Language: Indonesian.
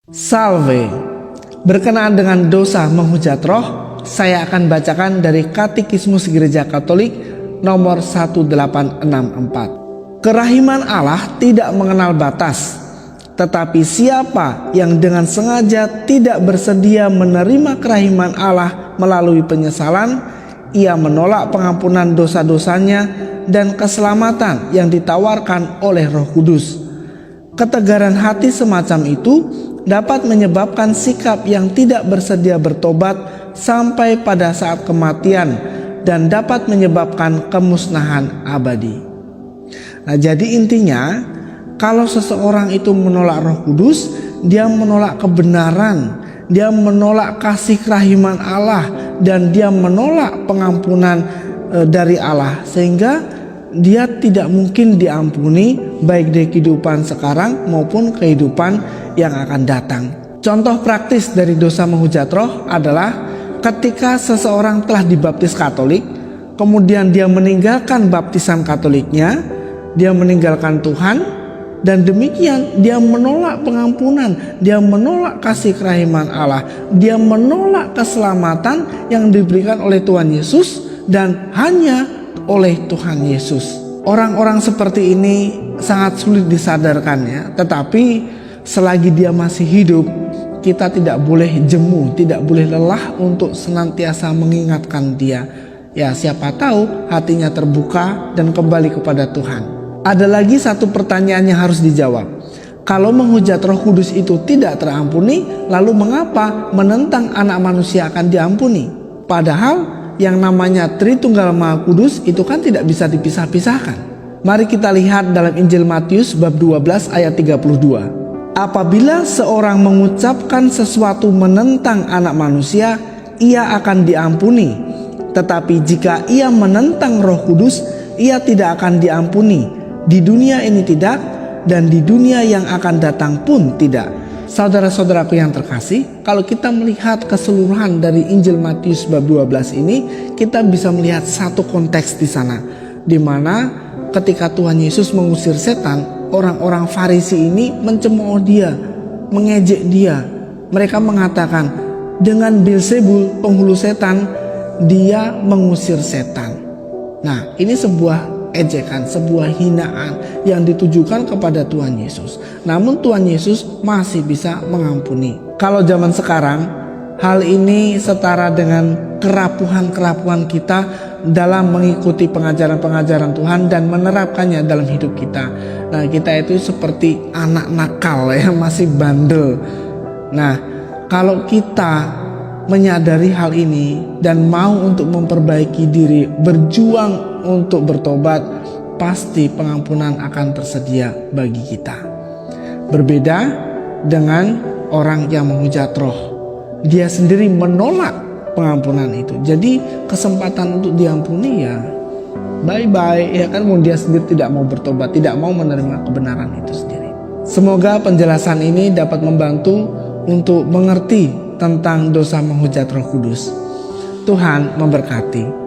Salve. Berkenaan dengan dosa menghujat roh, saya akan bacakan dari Katekismus Gereja Katolik nomor 1864. Kerahiman Allah tidak mengenal batas, tetapi siapa yang dengan sengaja tidak bersedia menerima kerahiman Allah melalui penyesalan, ia menolak pengampunan dosa-dosanya dan keselamatan yang ditawarkan oleh Roh Kudus. Ketegaran hati semacam itu dapat menyebabkan sikap yang tidak bersedia bertobat sampai pada saat kematian dan dapat menyebabkan kemusnahan abadi. Nah, jadi intinya kalau seseorang itu menolak Roh Kudus, dia menolak kebenaran, dia menolak kasih kerahiman Allah, dan dia menolak pengampunan dari Allah, sehingga dia tidak mungkin diampuni baik di kehidupan sekarang maupun kehidupan yang akan datang. Contoh praktis dari dosa menghujat roh adalah ketika seseorang telah dibaptis Katolik, kemudian dia meninggalkan baptisan Katoliknya, dia meninggalkan Tuhan, dan demikian dia menolak pengampunan, dia menolak kasih kerahiman Allah, dia menolak keselamatan yang diberikan oleh Tuhan Yesus dan hanya oleh Tuhan Yesus. Orang-orang seperti ini sangat sulit disadarkan ya, tetapi selagi dia masih hidup, kita tidak boleh jemu, tidak boleh lelah untuk senantiasa mengingatkan dia. Ya, siapa tahu hatinya terbuka dan kembali kepada Tuhan. Ada lagi satu pertanyaan yang harus dijawab. Kalau menghujat Roh Kudus itu tidak terampuni, lalu mengapa menentang Anak Manusia akan diampuni? Padahal yang namanya Tritunggal Maha Kudus itu kan tidak bisa dipisah-pisahkan. Mari kita lihat dalam Injil Matius bab 12 ayat 32. Apabila seorang mengucapkan sesuatu menentang Anak Manusia, ia akan diampuni. Tetapi jika ia menentang Roh Kudus, ia tidak akan diampuni. Di dunia ini tidak, dan di dunia yang akan datang pun tidak. Saudara-saudaraku yang terkasih, kalau kita melihat keseluruhan dari Injil Matius bab 12 ini, kita bisa melihat satu konteks di sana, di mana ketika Tuhan Yesus mengusir setan, orang-orang Farisi ini mencemooh dia, mengejek dia. Mereka mengatakan, dengan Beelzebul, penghulu setan, dia mengusir setan. Nah, ini sebuah ejekan, sebuah hinaan yang ditujukan kepada Tuhan Yesus. Namun Tuhan Yesus masih bisa mengampuni. Kalau zaman sekarang, hal ini setara dengan kerapuhan-kerapuhan kita dalam mengikuti pengajaran-pengajaran Tuhan dan menerapkannya dalam hidup kita. Nah, kita itu seperti anak nakal ya, masih bandel. Nah, kalau kita menyadari hal ini dan mau untuk memperbaiki diri, berjuang untuk bertobat, pasti pengampunan akan tersedia bagi kita. Berbeda dengan orang yang menghujat roh, dia sendiri menolak pengampunan itu. Jadi kesempatan untuk diampuni ya bye-bye ya kan, dia sendiri tidak mau bertobat, tidak mau menerima kebenaran itu sendiri. Semoga penjelasan ini dapat membantu untuk mengerti tentang dosa menghujat Roh Kudus. Tuhan memberkati.